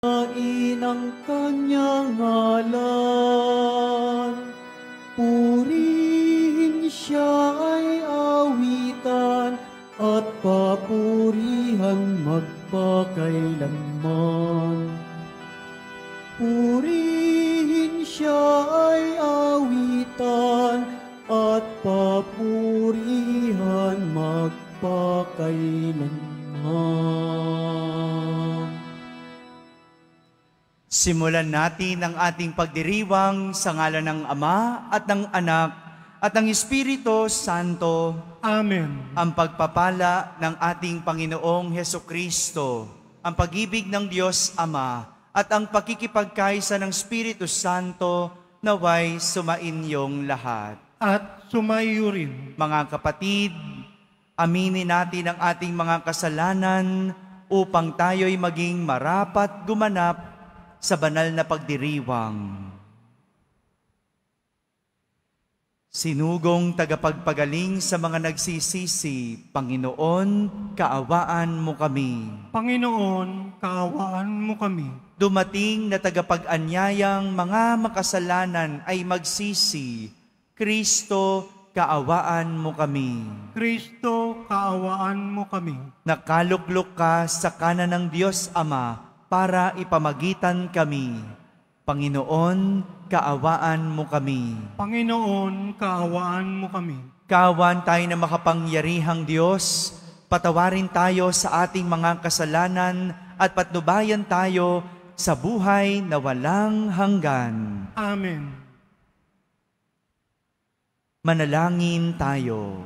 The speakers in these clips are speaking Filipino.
Ang kanyang ngalan, purihin siya ay awitan at papurihan magpakailanman. Purihin siya ay awitan at papurihan magpakailanman. Simulan natin ang ating pagdiriwang sa ngalan ng Ama at ng Anak at ng Espiritu Santo. Amen. Ang pagpapala ng ating Panginoong Hesukristo, ang pag-ibig ng Diyos Ama at ang pakikipagkaisa ng Espiritu Santo naway sumainyong lahat. At sumayo rin. Mga kapatid, aminin natin ang ating mga kasalanan upang tayo'y maging marapat gumanap sa banal na pagdiriwang. Sinugong tagapagpagaling sa mga nagsisisi, Panginoon, kaawaan mo kami. Panginoon, kaawaan mo kami. Dumating na tagapag-anyayang mga makasalanan ay magsisi, Kristo, kaawaan mo kami. Kristo, kaawaan mo kami. Nakaluklok ka sa kanan ng Diyos Ama para ipamagitan kami. Panginoon, kaawaan mo kami. Panginoon, kaawaan mo kami. Kaawaan tayo na makapangyarihang Diyos, patawarin tayo sa ating mga kasalanan at patnubayan tayo sa buhay na walang hanggan. Amen. Manalangin tayo.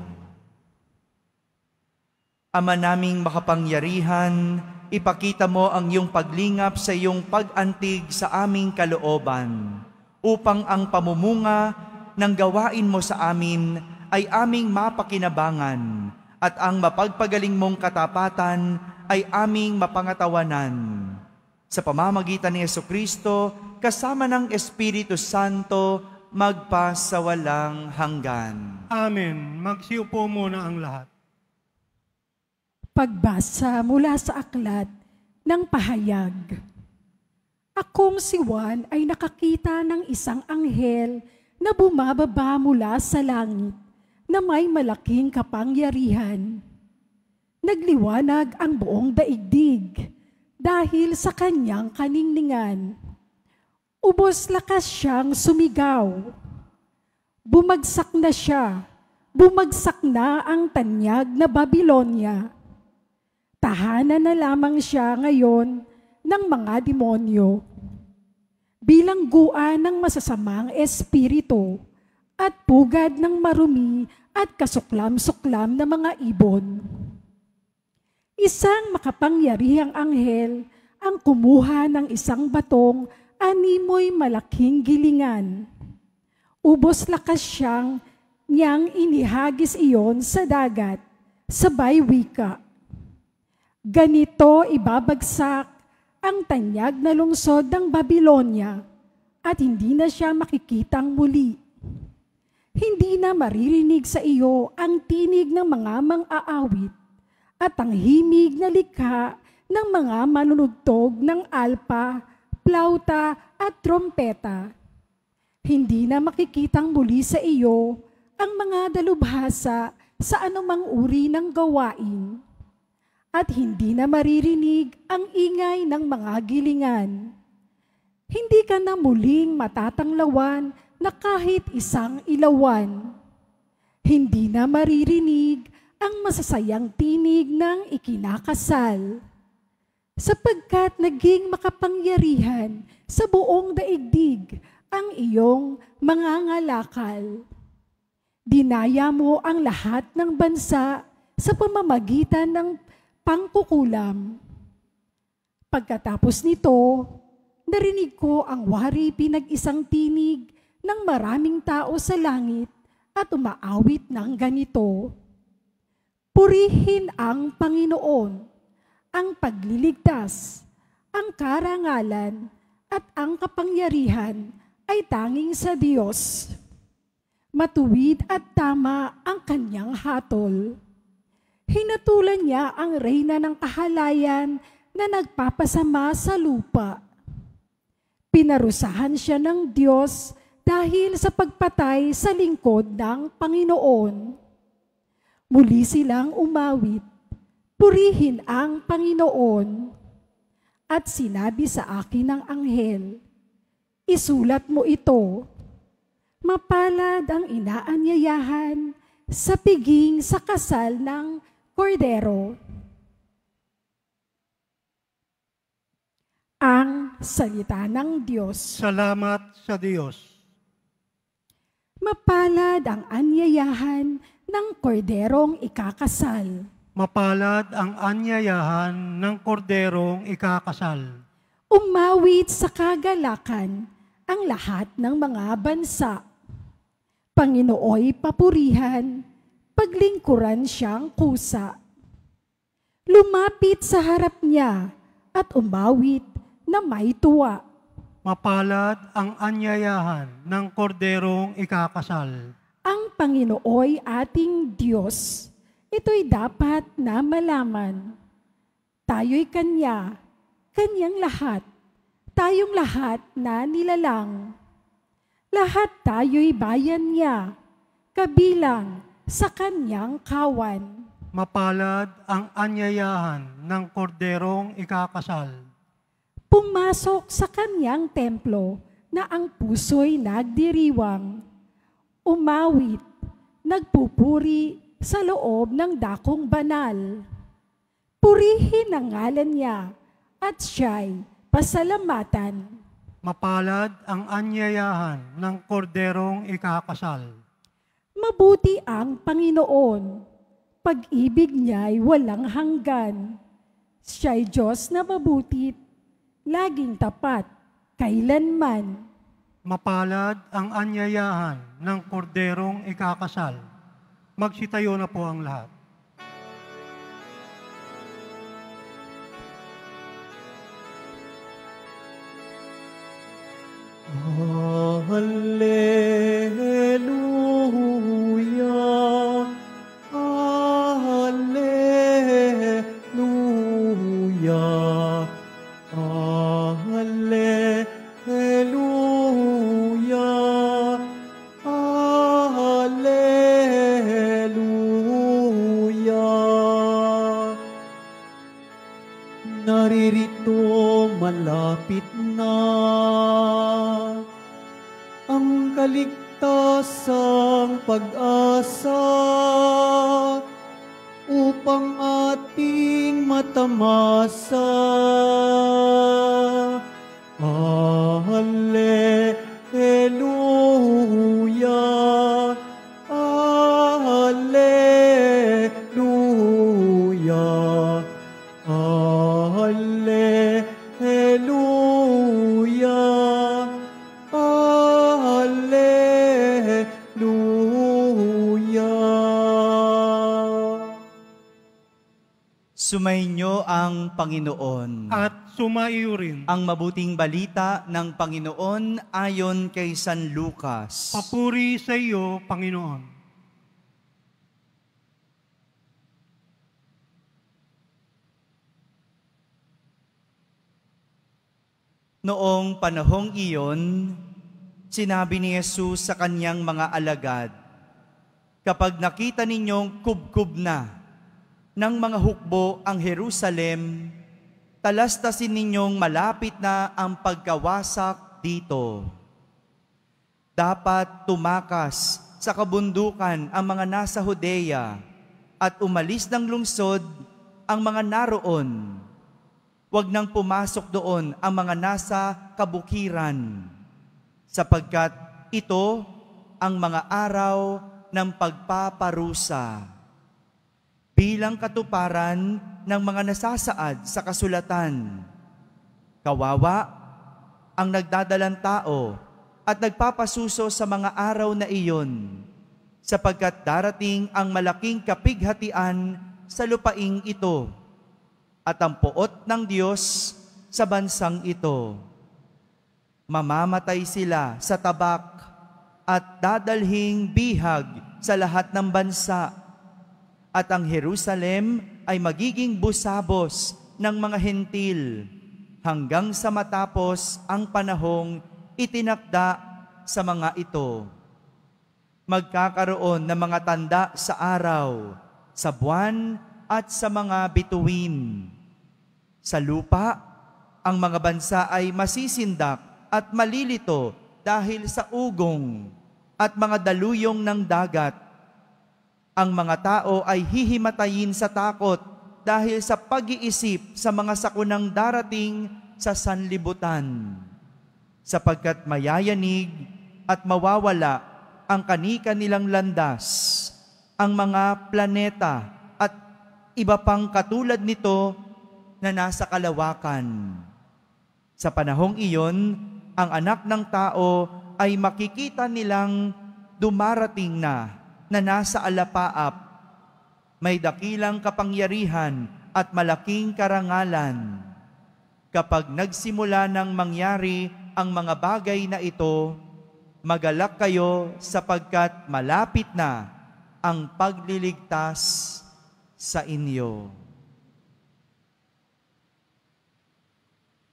Ama naming makapangyarihan, ipakita mo ang iyong paglingap sa iyong pag-antig sa aming kalooban, upang ang pamumunga ng gawain mo sa amin ay aming mapakinabangan, at ang mapagpagaling mong katapatan ay aming mapangatawanan. Sa pamamagitan ni Jesucristo, kasama ng Espiritu Santo, magpasawalang hanggan. Amen. Magsiupo muna ang lahat. Pagbasa mula sa aklat ng pahayag. Akong si Juan ay nakakita ng isang anghel na bumababa mula sa langit na may malaking kapangyarihan. Nagliwanag ang buong daigdig dahil sa kanyang kaningningan. Ubos lakas siyang sumigaw. Bumagsak na siya, bumagsak na ang tanyag na Babilonia. Tahanan na lamang siya ngayon ng mga demonyo, bilangguan ng masasamang espiritu at pugad ng marumi at kasuklam-suklam na mga ibon. Isang makapangyarihang anghel ang kumuha ng isang batong animoy malaking gilingan. Ubos lakas niyang inihagis iyon sa dagat, sabay wika. Ganito ibabagsak ang tanyag na lungsod ng Babilonia at hindi na siya makikitang muli. Hindi na maririnig sa iyo ang tinig ng mga mang-aawit at ang himig na likha ng mga manunugtog ng alpa, plauta at trompeta. Hindi na makikitang muli sa iyo ang mga dalubhasa sa anumang uri ng gawain. At hindi na maririnig ang ingay ng mga gilingan. Hindi ka na muling matatanglawan na kahit isang ilawan. Hindi na maririnig ang masasayang tinig ng ikinakasal. Sapagkat naging makapangyarihan sa buong daigdig ang iyong mga ngalakal. Dinaya mo ang lahat ng bansa sa pamamagitan ng pangkukulam. Pagkatapos nito, narinig ko ang wari pinag-isang tinig ng maraming tao sa langit at umaawit ng ganito. Purihin ang Panginoon, ang pagliligtas, ang karangalan at ang kapangyarihan ay tanging sa Diyos. Matuwid at tama ang kanyang hatol. Hinatulan niya ang reyna ng kahalayan na nagpapasama sa lupa. Pinarusahan siya ng Diyos dahil sa pagpatay sa lingkod ng Panginoon. Muli silang umawit, purihin ang Panginoon. At sinabi sa akin ng anghel, isulat mo ito, mapalad ang inaanyayahan sa piging sa kasal ng kordero. Ang salita ng Diyos. Salamat sa Diyos. Mapalad ang anyayahan ng korderong ikakasal. Mapalad ang anyayahan ng korderong ikakasal. Umawit sa kagalakan ang lahat ng mga bansa. Panginooy papurihan, paglingkuran siyang kusa. Lumapit sa harap niya at umawit na may tuwa. Mapalad ang anyayahan ng korderong ikakasal. Ang Panginooy ating Diyos, ito'y dapat na malaman. Tayo'y Kanya, Kanyang lahat, tayong lahat na nilalang. Lahat tayo'y bayan niya, kabilang sa Kanyang kawan. Mapalad ang anyayahan ng korderong ikakasal. Pumasok sa Kanyang templo na ang puso'y nagdiriwang. Umawit, nagpupuri sa loob ng dakong banal. Purihin ang ngalan niya at siya'y pasalamatan. Mapalad ang anyayahan ng korderong ikakasal. Mabuti ang Panginoon, pag-ibig niya'y walang hanggan. Siya'y Diyos na mabutit, laging tapat, kailanman. Mapalad ang anyayahan ng korderong ikakasal. Magsitayo na po ang lahat. Hallelujah, Hallelujah, Hallelujah, Hallelujah. Naririto malapit na ang kaligtasang pag-asa upang ating matamasa. Hallelujah, Hallelujah, Hallelujah, Hallelujah. Sumainyo ang Panginoon. At sumaiyo rin. Ang mabuting balita ng Panginoon ayon kay San Lucas. Papuri sa iyo, Panginoon. Noong panahong iyon, sinabi ni Jesus sa kanyang mga alagad, kapag nakita ninyong kubkub na ng mga hukbo ang Jerusalem, talastasin ninyong malapit na ang pagkawasak dito. Dapat tumakas sa kabundukan ang mga nasa Judea at umalis ng lungsod ang mga naroon. Huwag nang pumasok doon ang mga nasa kabukiran, sapagkat ito ang mga araw ng pagpaparusa. Bilang katuparan ng mga nasasaad sa kasulatan, kawawa ang nagdadalang tao at nagpapasuso sa mga araw na iyon, sapagkat darating ang malaking kapighatian sa lupaing ito, at ang poot ng Diyos sa bansang ito. Mamamatay sila sa tabak at dadalhing bihag sa lahat ng bansa, at ang Jerusalem ay magiging busabos ng mga hentil hanggang sa matapos ang panahong itinakda sa mga ito. Magkakaroon ng mga tanda sa araw, sa buwan at sa mga bituin. Sa lupa, ang mga bansa ay masisindak at malilito dahil sa ugong at mga daluyong ng dagat. Ang mga tao ay hihimatayin sa takot dahil sa pag-iisip sa mga sakunang darating sa sanlibutan, sapagkat mayayanig at mawawala ang kani-kanilang landas, ang mga planeta at iba pang katulad nito na nasa kalawakan. Sa panahong iyon, ang anak ng tao ay makikita nilang dumarating na nasa alapaap, may dakilang kapangyarihan at malaking karangalan. Kapag nagsimula ng mangyari ang mga bagay na ito, magalak kayo sapagkat malapit na ang pagliligtas sa inyo.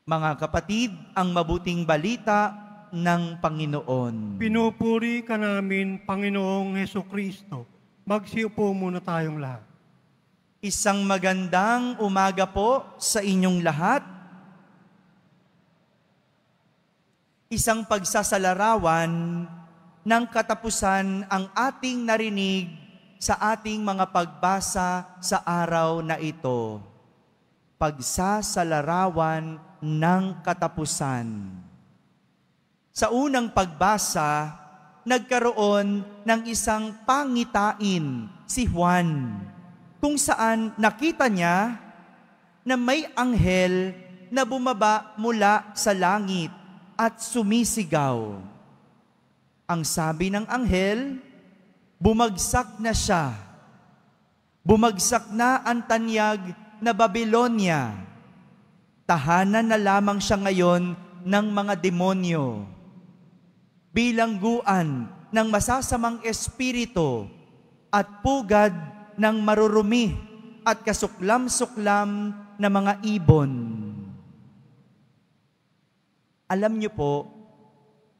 Mga kapatid, ang mabuting balita ng Panginoon. Pinupuri ka namin, Panginoong Hesukristo. Magsiupo muna tayong lahat. Isang magandang umaga po sa inyong lahat. Isang pagsasalarawan ng katapusan ang ating narinig sa ating mga pagbasa sa araw na ito. Pagsasalarawan ng katapusan. Sa unang pagbasa, nagkaroon ng isang pangitain si Juan, kung saan nakita niya na may anghel na bumaba mula sa langit at sumisigaw. Ang sabi ng anghel, bumagsak na siya. Bumagsak na ang tanyag na Babylonia. Tahanan na lamang siya ngayon ng mga demonyo. Bilangguan ng masasamang espiritu at pugad ng marurumi at kasuklam-suklam na mga ibon. Alam niyo po,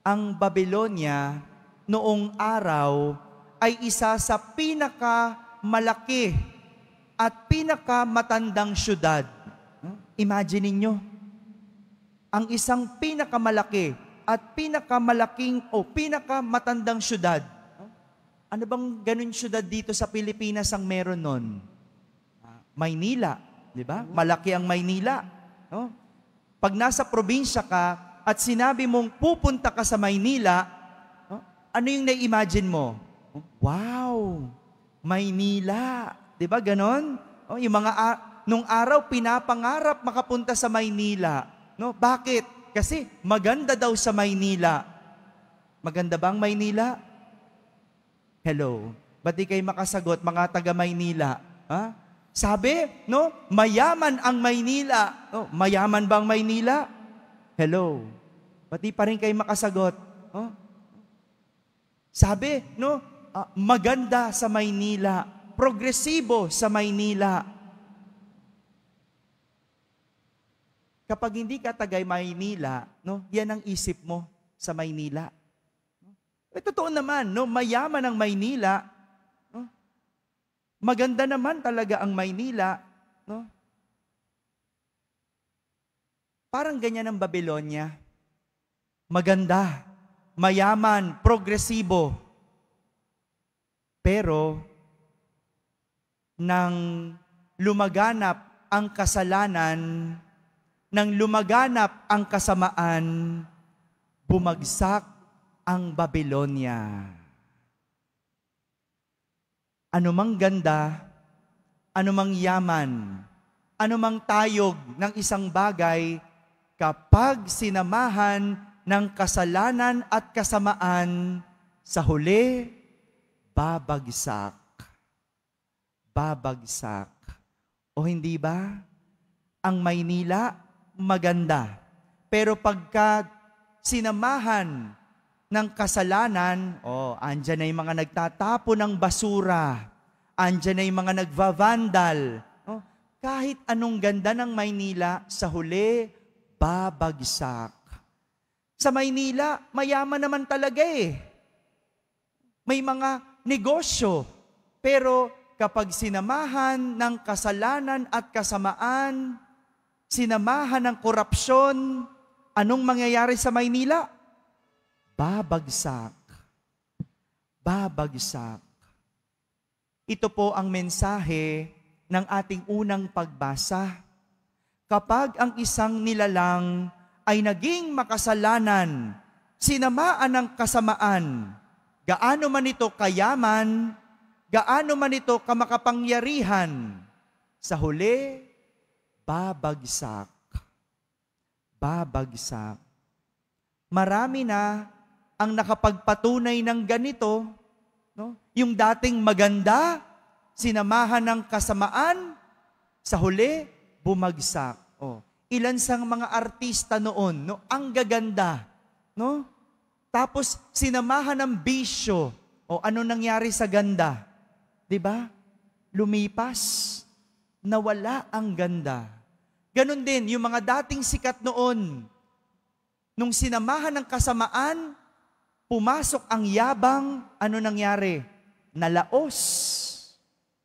ang Babylonia noong araw ay isa sa pinakamalaki at pinakamatandang syudad. Imagine niyo, ang isang pinakamalaki at pinakamalaking o pinakamatandang syudad. Ano bang ganun syudad dito sa Pilipinas ang meron nun? Maynila, di ba? Malaki ang Maynila. No? Pag nasa probinsya ka at sinabi mong pupunta ka sa Maynila, ano yung na-imagine mo? Wow! Maynila! Di ba ganon? Yung mga nung araw pinapangarap makapunta sa Maynila. No? Bakit? Kasi maganda daw sa Maynila. Maganda bang Maynila? Hello. Ba't di kayo makasagot, mga taga Maynila? Ha? Sabi, no? Mayaman ang Maynila. No? Mayaman bang Maynila? Hello. Ba't di pa rin kayo makasagot? Oh? Sabi, no? Maganda sa Maynila. Progresibo sa Maynila. Kapag hindi ka taga Maynila, no, yan ang isip mo sa Maynila. Totoo naman, no, mayaman ang Maynila. No? Maganda naman talaga ang Maynila. No? Parang ganyan ang Babylonia. Maganda, mayaman, progresibo. Pero, nang lumaganap ang kasalanan, nang lumaganap ang kasamaan, bumagsak ang Babylonia. Anumang ganda, anumang yaman, anumang tayog ng isang bagay, kapag sinamahan ng kasalanan at kasamaan, sa huli, babagsak. Babagsak. O hindi ba? Ang Maynila, maganda. Pero pagka sinamahan ng kasalanan, andyan na yung mga nagtatapo ng basura, andyan na yung mga nagvavandal, kahit anong ganda ng Maynila, sa huli, babagsak. Sa Maynila, mayaman naman talaga eh. May mga negosyo. Pero kapag sinamahan ng kasalanan at kasamaan, sinamahan ng korupsyon, anong mangyayari sa Maynila? Babagsak. Babagsak. Ito po ang mensahe ng ating unang pagbasa. Kapag ang isang nilalang ay naging makasalanan, sinamaan ng kasamaan, gaano man ito kayaman, gaano man ito kamakapangyarihan, sa huli, babagsak. Babagsak. Marami na ang nakapagpatunay ng ganito, no? Yung dating maganda, sinamahan ng kasamaan, sa huli, bumagsak. Oh, ilan sang mga artista noon, no? Ang gaganda, no? Tapos sinamahan ng bisyo. O ano nangyari sa ganda? 'Di ba? Lumipas. Nawala ang ganda. Ganon din yung mga dating sikat noon. Nung sinamahan ng kasamaan, pumasok ang yabang, ano nangyari? Nalaos.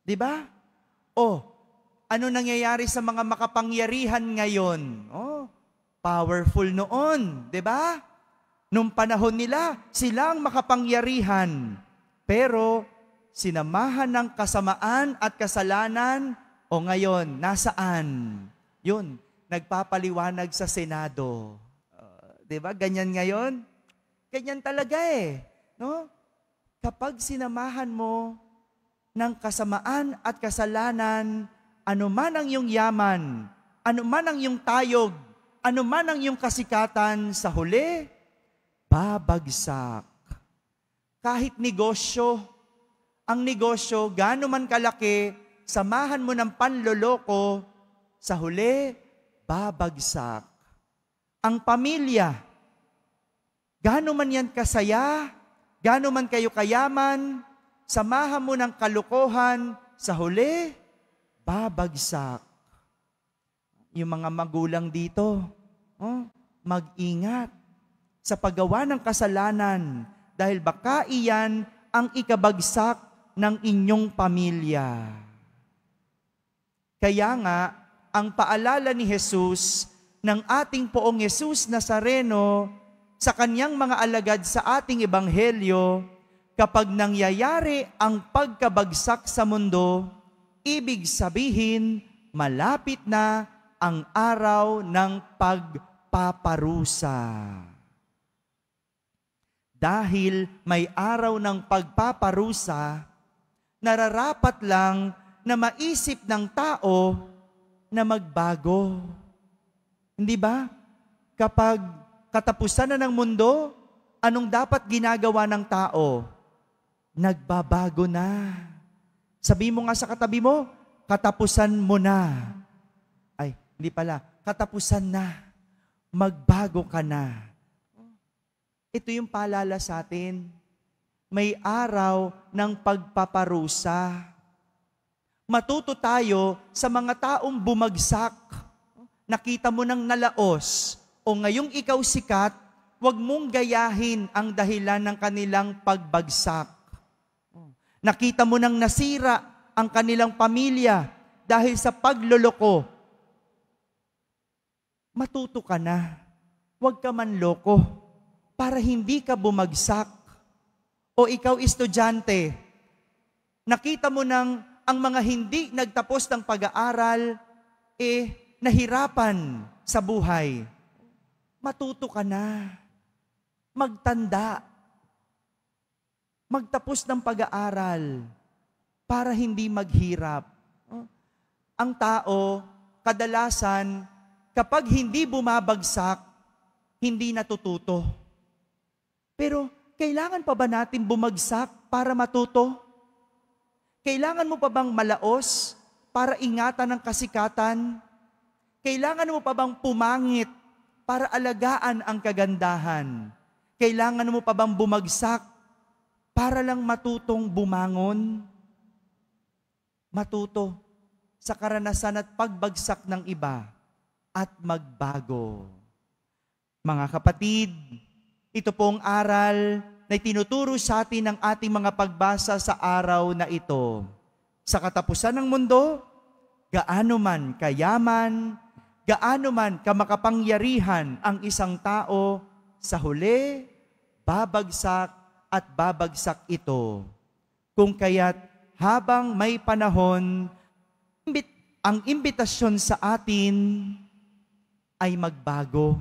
'Di ba? O ano nangyayari sa mga makapangyarihan ngayon? Oh, powerful noon, 'di ba? Nung panahon nila, silang makapangyarihan. Pero sinamahan ng kasamaan at kasalanan, o ngayon, nasaan? Yun, nagpapaliwanag sa Senado. 'Di ba? Ganyan ngayon? Ganyan talaga eh. No? Kapag sinamahan mo ng kasamaan at kasalanan, ano man ang iyong yaman, ano man ang iyong tayog, ano man ang iyong kasikatan, sa huli, babagsak. Kahit negosyo, ang negosyo, gaano man kalaki, samahan mo ng panloloko, sa huli, babagsak. Ang pamilya, gaano man yan kasaya, gaano man kayo kayaman, samahan mo ng kalokohan, sa huli, babagsak. Yung mga magulang dito, mag-ingat sa paggawa ng kasalanan dahil baka iyan ang ikabagsak ng inyong pamilya. Kaya nga, ang paalala ni Jesus ng ating Poong Jesus Nazareno sa kanyang mga alagad sa ating ebanghelyo, kapag nangyayari ang pagkabagsak sa mundo, ibig sabihin, malapit na ang araw ng pagpaparusa. Dahil may araw ng pagpaparusa, nararapat lang na maisip ng tao na magbago. Hindi ba? Kapag katapusan na ng mundo, anong dapat ginagawa ng tao? Nagbabago na. Sabi mo nga sa katabi mo, katapusan mo na. Ay, hindi pala. Katapusan na. Magbago ka na. Ito yung paalala sa atin. May araw ng pagpaparusa. Matuto tayo sa mga taong bumagsak. Nakita mo ng nalaos o ngayong ikaw sikat, huwag mong gayahin ang dahilan ng kanilang pagbagsak. Nakita mo ng nasira ang kanilang pamilya dahil sa pagloloko. Matuto ka na. Huwag ka manloko para hindi ka bumagsak. O ikaw estudyante, nakita mo ng ang mga hindi nagtapos ng pag-aaral, nahirapan sa buhay. Matuto ka na. Magtanda. Magtapos ng pag-aaral para hindi maghirap. Ang tao, kadalasan, kapag hindi bumabagsak, hindi natututo. Pero kailangan pa ba natin bumagsak para matuto? Kailangan mo pa bang malaos para ingatan ang kasikatan? Kailangan mo pa bang pumangit para alagaan ang kagandahan? Kailangan mo pa bang bumagsak para lang matutong bumangon? Matuto sa karanasan at pagbagsak ng iba at magbago. Mga kapatid, ito pong aral na tinuturo sa atin ng ating mga pagbasa sa araw na ito. Sa katapusan ng mundo, gaano man kayaman, gaano man kamakapangyarihan ang isang tao, sa huli, babagsak at babagsak ito. Kung kaya't habang may panahon, ang imbitasyon sa atin ay magbago.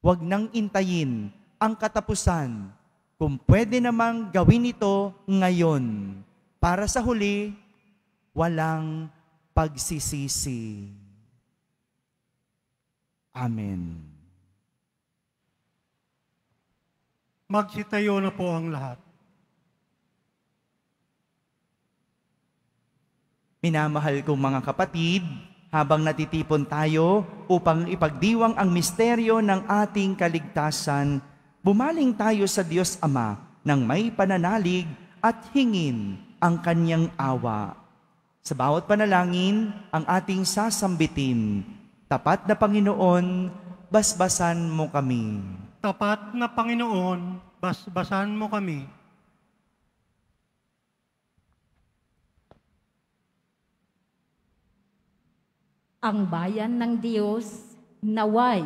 Huwag nang intayin ang katapusan. Kung pwede namang gawin ito ngayon, para sa huli, walang pagsisisi. Amen. Magsitayo na po ang lahat. Minamahal kong mga kapatid, habang natitipon tayo upang ipagdiwang ang misteryo ng ating kaligtasan, bumaling tayo sa Diyos Ama ng may pananalig at hingin ang kanyang awa. Sa bawat panalangin, ang ating sasambitin, tapat na Panginoon, basbasan mo kami. Tapat na Panginoon, basbasan mo kami. Ang bayan ng Diyos, naway,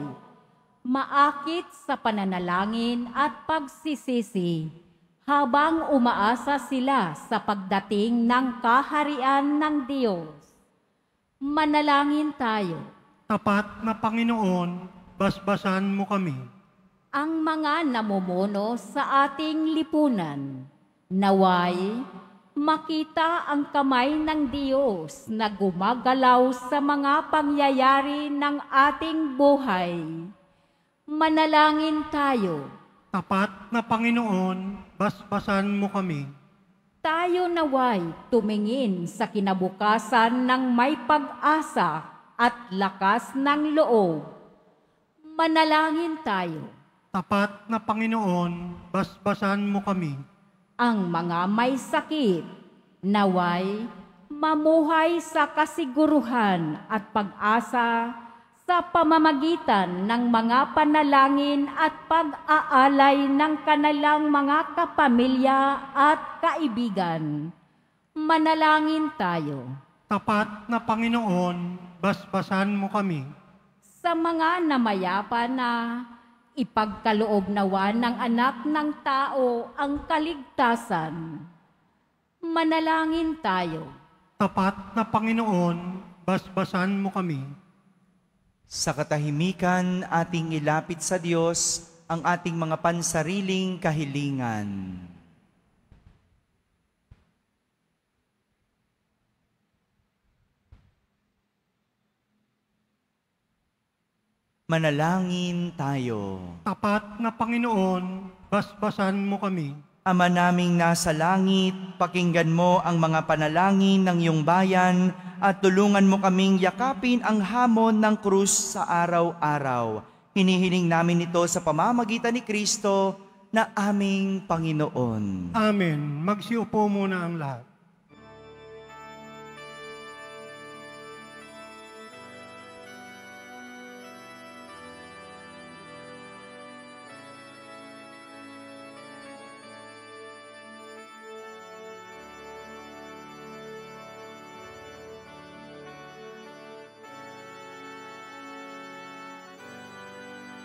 maakit sa pananalangin at pagsisisi habang umaasa sila sa pagdating ng kaharian ng Diyos. Manalangin tayo. Tapat na Panginoon, basbasan mo kami. Ang mga namumuno sa ating lipunan, naway, makita ang kamay ng Diyos na gumagalaw sa mga pangyayari ng ating buhay. Manalangin tayo. Tapat na Panginoon, basbasan mo kami. Tayo naway tumingin sa kinabukasan ng may pag-asa at lakas ng loob. Manalangin tayo. Tapat na Panginoon, basbasan mo kami. Ang mga may sakit, naway, mamuhay sa kasiguruhan at pag-asa sa pamamagitan ng mga panalangin at pag-aalay ng kanilang mga kapamilya at kaibigan. Manalangin tayo. Tapat na Panginoon, basbasan mo kami. Sa mga namayapa na ipagkaloob nawa ng anak ng tao ang kaligtasan. Manalangin tayo. Tapat na Panginoon, basbasan mo kami. Sa katahimikan, ating ilapit sa Diyos ang ating mga pansariling kahilingan. Manalangin tayo. Tapat na Panginoon, basbasan mo kami. Ama naming nasa langit, pakinggan mo ang mga panalangin ng iyong bayan at tulungan mo kaming yakapin ang hamon ng krus sa araw-araw. Hinihiling namin ito sa pamamagitan ni Kristo na aming Panginoon. Amen. Magsiupo muna ang lahat.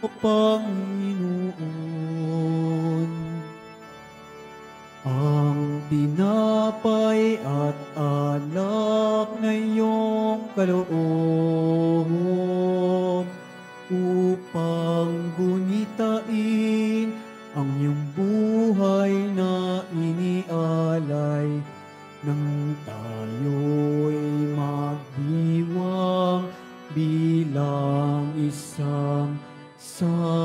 O Panginoon, ang tinapay at alak na iyong kaloob upang gunitain ang iyong buhay na inialay nang tayo'y magdiwang bilang isang sambayanan.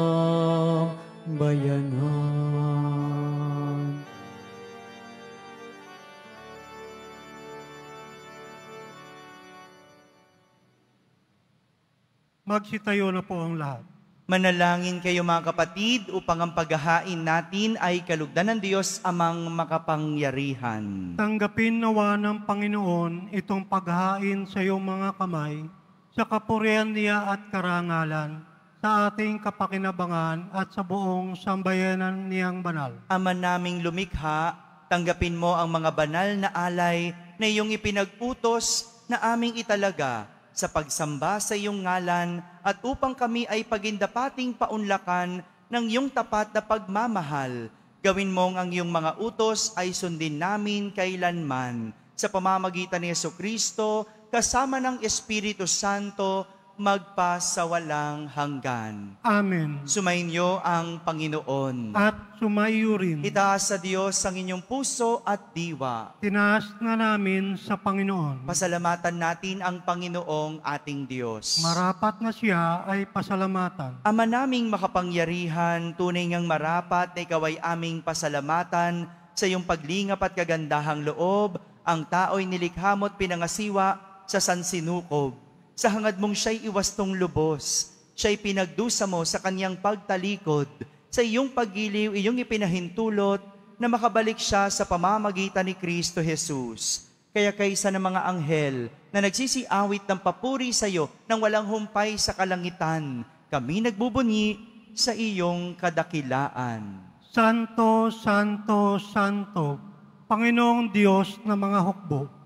Magsitayo na po ang lahat. Manalangin kayo mga kapatid upang ang paghahain natin ay kalugdan ng Diyos amang makapangyarihan. Tanggapin nawa ng Panginoon itong paghahain sa iyong mga kamay, sa kapurihan niya at karangalan, sa ating kapakinabangan at sa buong sambayanan niyang banal. Ama naming lumikha, tanggapin mo ang mga banal na alay na iyong ipinag-utos na aming italaga sa pagsamba sa iyong ngalan at upang kami ay pagindapating paunlakan ng iyong tapat na pagmamahal. Gawin mong ang iyong mga utos ay sundin namin kailanman. Sa pamamagitan ni Jesucristo, kasama ng Espiritu Santo, magpasawalang hanggan. Amen. Sumainyo ang Panginoon. At sumaiyo rin. Itaas sa Diyos ang inyong puso at diwa. Tinaas na namin sa Panginoon. Pasalamatan natin ang Panginoong ating Diyos. Marapat na siya ay pasalamatan. Ama naming makapangyarihan, tunay ngang marapat na ikaw ay aming pasalamatan sa iyong paglingap at kagandahang loob. Ang tao'y nilikha mo at pinangasiwa sa sansinukob. Sa hangad mong siya'y iwastong lubos, siya'y pinagdusa mo sa kanyang pagtalikod. Sa iyong paggiliw, iyong ipinahintulot na makabalik siya sa pamamagitan ni Kristo Jesus. Kaya kaysa ng mga anghel na nagsisiawit ng papuri sa iyo nang walang humpay sa kalangitan, kami nagbubunyi sa iyong kadakilaan. Santo, Santo, Santo, Panginoong Diyos ng mga hukbo,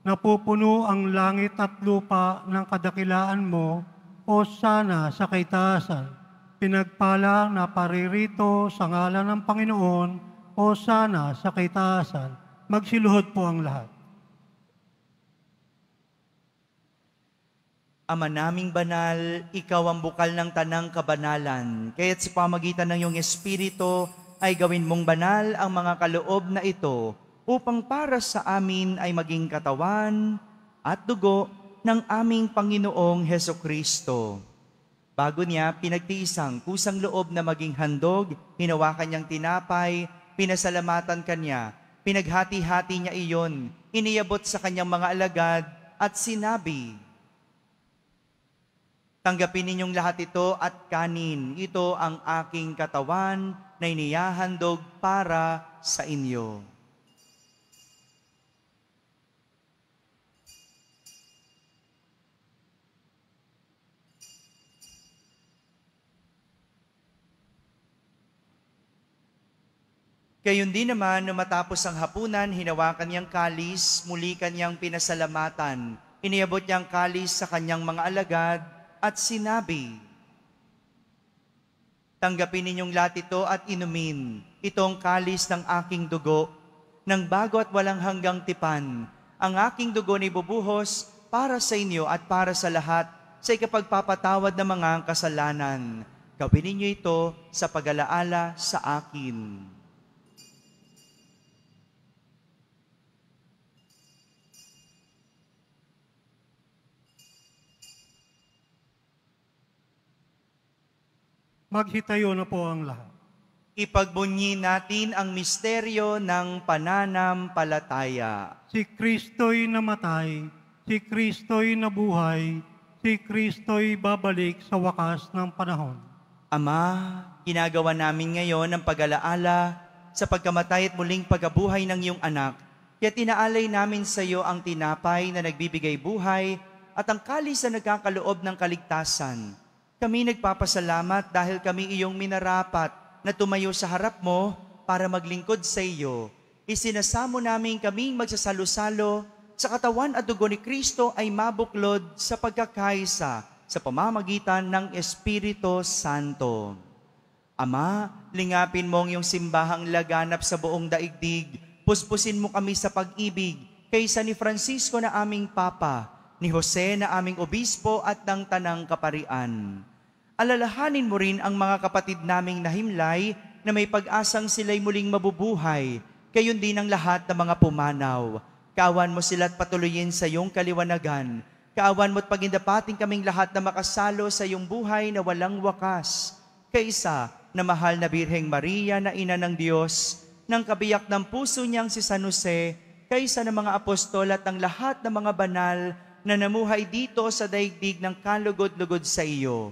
napupuno ang langit at lupa ng kadakilaan mo, o sana sa kaitaasan. Pinagpala na paririto sa ngalan ng Panginoon, o sana sa kaitaasan. Magsiluhod po ang lahat. Ama naming banal, ikaw ang bukal ng tanang kabanalan. Kaya't sa pamagitan ng iyong Espiritu ay gawin mong banal ang mga kaloob na ito, upang para sa amin ay maging katawan at dugo ng aming Panginoong Hesukristo. Bago niya pinagtiisang kusang loob na maging handog, hinawakan niyang tinapay, pinasalamatan kanya, pinaghati-hati niya iyon, iniabot sa kanyang mga alagad at sinabi, "Tanggapin ninyong lahat ito at kanin, ito ang aking katawan na inihahandog para sa inyo." Gayon din naman, nung matapos ang hapunan, hinawakan niyang kalis, muli kanyang pinasalamatan. Iniabot niyang kalis sa kanyang mga alagad at sinabi, "Tanggapin ninyong lahat ito at inumin. Ito ang kalis ng aking dugo, ng bago at walang hanggang tipan. Ang aking dugo ni bubuhos para sa inyo at para sa lahat sa ikapagpapatawad ng mga kasalanan. Gawin ninyo ito sa pag-alaala sa akin." Maghitayo na po ang lahat. Ipagbunyi natin ang misteryo ng pananampalataya. Si Kristo'y namatay, si Kristo'y nabuhay, si Kristo'y babalik sa wakas ng panahon. Ama, ginagawa namin ngayon ang pag-alaala sa pagkamatay at muling pagkabuhay ng iyong anak. Kaya tinaalay namin sa iyo ang tinapay na nagbibigay buhay at ang kalis na nagkakaloob ng kaligtasan. Kami nagpapasalamat dahil kami iyong minarapat na tumayo sa harap mo para maglingkod sa iyo. Isinasamo namin kaming magsasalo-salo sa katawan at dugo ni Kristo ay mabuklod sa pagkakaisa sa pamamagitan ng Espiritu Santo. Ama, lingapin mo ang iyong simbahang laganap sa buong daigdig. Puspusin mo kami sa pag-ibig kaysa ni Francisco na aming Papa, ni Jose na aming Obispo at ng Tanang Kaparian. Alalahanin mo rin ang mga kapatid naming nahimlay na may pag-asang sila'y muling mabubuhay, gayon din ang lahat ng mga pumanaw. Kaawan mo sila at patuloyin sa iyong kaliwanagan. Kaawan mo at pagindapating kaming lahat na makasalo sa iyong buhay na walang wakas. Kaysa na mahal na Birheng Maria na Ina ng Diyos, ng kabiyak ng puso niyang si San Jose, kaysa ng mga apostol at ng lahat ng mga banal na namuhay dito sa daigdig ng kalugod-lugod sa iyo.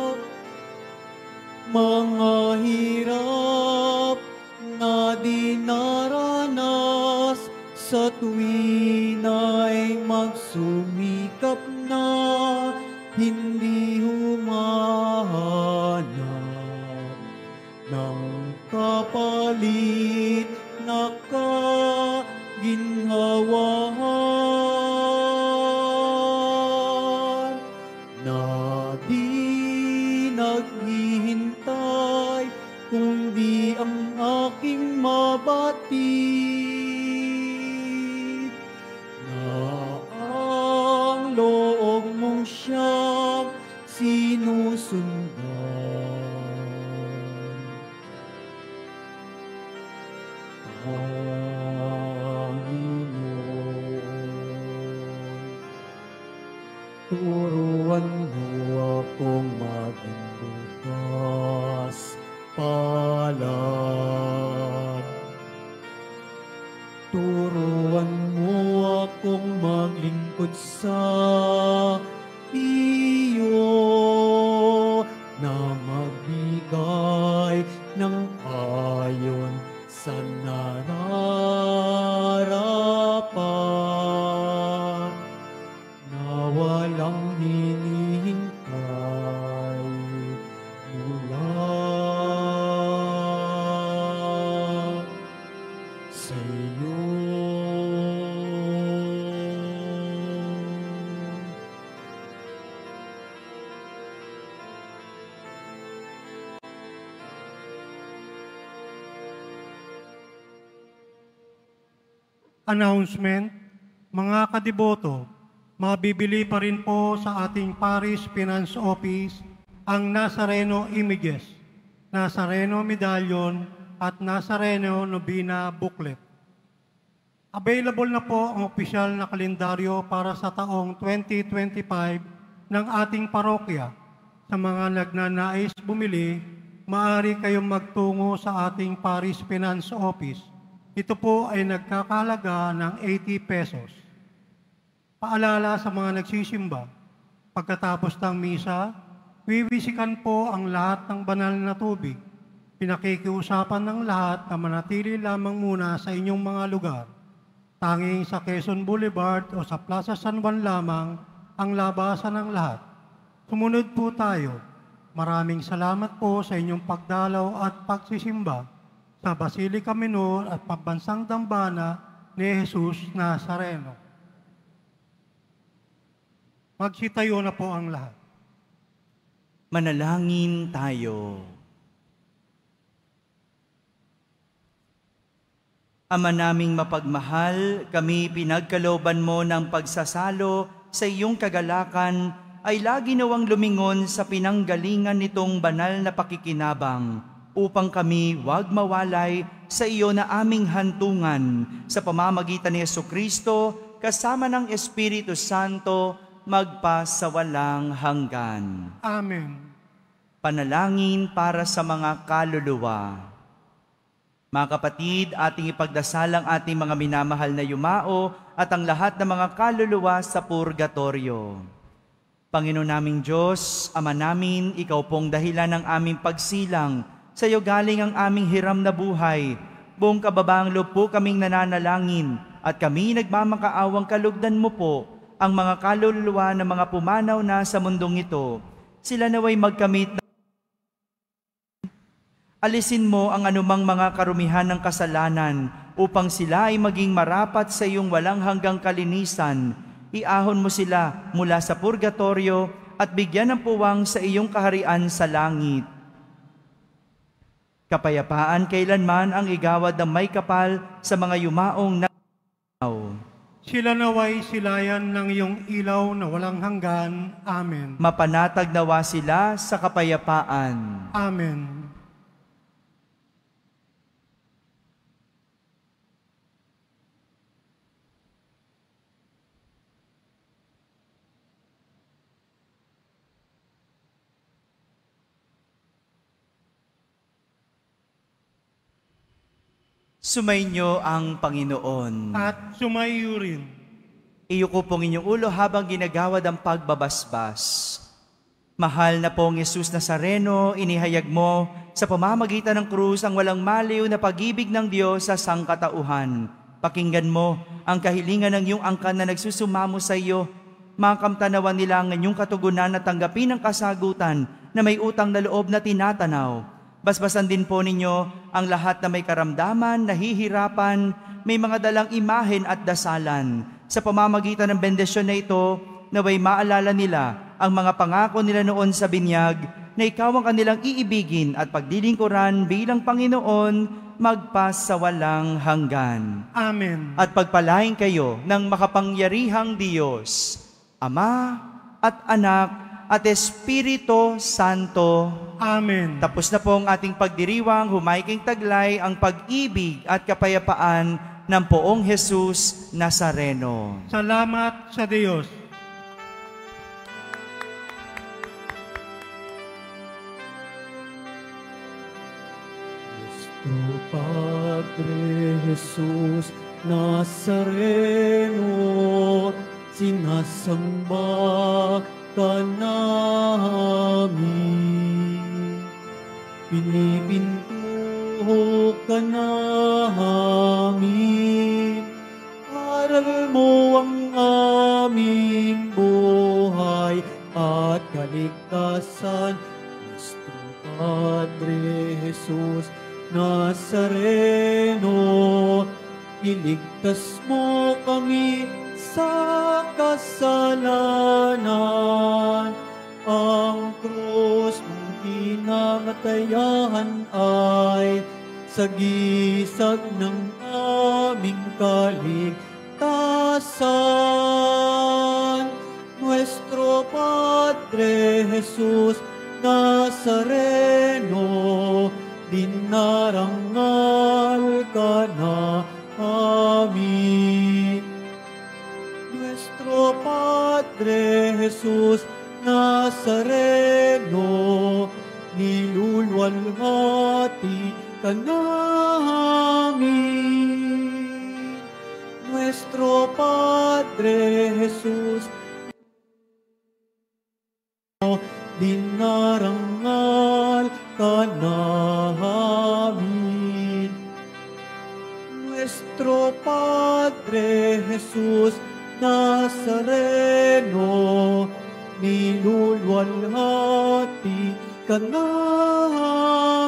mga hirap na dinaranas sa tuwin ay magsumikap na hindi humahanap ng kapalit na kaginhawahan na di naghihintay kundi ang aking mabatid na ang loob mong siyang sinusundan. Panginoon, turuan mo akong maging bukas palad. Turuan mo akong maglingkod sa iyo na magbigay ng ayon sa nararapat na walang hinihintay mula sa iyo. Announcement, mga kadiboto, mabibili pa rin po sa ating Parish Finance Office ang Nazareno Images, Nazareno Medallion at Nazareno Novena Booklet. Available na po ang opisyal na kalendaryo para sa taong 2025 ng ating parokya. Sa mga nagnanais bumili, maaari kayong magtungo sa ating Parish Finance Office. Ito po ay nagkakahalaga ng 80 pesos. Paalala sa mga nagsisimba, pagkatapos ng misa, wiwisikan po ang lahat ng banal na tubig. Pinakikiusapan ng lahat na manatili lamang muna sa inyong mga lugar. Tanging sa Quezon Boulevard o sa Plaza San Juan lamang ang labasan ng lahat. Sumunod po tayo. Maraming salamat po sa inyong pagdalaw at pagsisimba sa Basilica Minor at Pambansang Dambana ni Jesus Nazareno. Magsitayo na po ang lahat. Manalangin tayo. Ama naming mapagmahal, kami pinagkalooban mo ng pagsasalo sa iyong kagalakan ay lagi nawang lumingon sa pinanggalingan nitong banal na pakikinabang upang kami wag mawalay sa iyo na aming hantungan sa pamamagitan ni Jesucristo kasama ng Espiritu Santo magpasawalang hanggan. Amen. Panalangin para sa mga kaluluwa. Mga kapatid, ating ipagdasal ang ating mga minamahal na yumao at ang lahat ng mga kaluluwa sa purgatorio. Panginoon naming Diyos, Ama namin, Ikaw pong dahilan ng aming pagsilang. Sa iyo galing ang aming hiram na buhay. Buong kababaang loob po kaming nananalangin at kami nagmamakaawang kalugdan mo po ang mga kaluluwa ng mga pumanaw na sa mundong ito. Sila naway magkamit na alisin mo ang anumang mga karumihan ng kasalanan upang sila ay maging marapat sa iyong walang hanggang kalinisan. Iahon mo sila mula sa purgatorio at bigyan ng puwang sa iyong kaharian sa langit. Kapayapaan kailanman ang igawad ng may kapal sa mga yumaong nanaw. Sila naway silayan ng iyong ilaw na walang hanggan. Amen. Mapanatag nawa sila sa kapayapaan. Amen. Sumainyo ang Panginoon. At sumayo rin. Iyo ko pong inyong ulo habang ginagawad ang pagbabasbas. Mahal na pong Jesus Nazareno, inihayag mo sa pamamagitan ng krus ang walang maliw na pag-ibig ng Diyos sa sangkatauhan. Pakinggan mo ang kahilingan ng iyong angkan na nagsusumamo sa iyo. Makamtanawan nila ang inyong katugunan na tanggapin ang kasagutan na may utang na loob na tinatanaw. Basbasan din po ninyo ang lahat na may karamdaman, nahihirapan, may mga dalang imahen at dasalan. Sa pamamagitan ng bendisyon na ito, naway maalala nila ang mga pangako nila noon sa binyag na ikaw ang kanilang iibigin at paglilingkuran bilang Panginoon magpas sa walang hanggan. Amen. At pagpalain kayo ng makapangyarihang Diyos, Ama at Anak at Espiritu Santo. Amen. Tapos na po ang ating pagdiriwang, humaiking taglay ang pag-ibig at kapayapaan ng poong Jesus Nazareno. Salamat sa Diyos. Nuestro Padre Jesus Nazareno, sinasamba ka namin. Pinipintuho ka namin. Aral mo ang aming buhay at kaligtasan. Nuestro Padre Jesus Nazareno, iligtas mo kami sa kasalanan. Ang krus mong kinamatayan ay sagisag ng aming kaligtasan. Nuestro Padre Jesus Nazareno, dinarangal ka na amin. Nuestro Padre Jesus Nazareno, nilulwalhati ka namin. Nuestro Padre Jesus, dinarangal ka namin. Nuestro Padre Jesus Nazareno, nilulwalhati ka namin.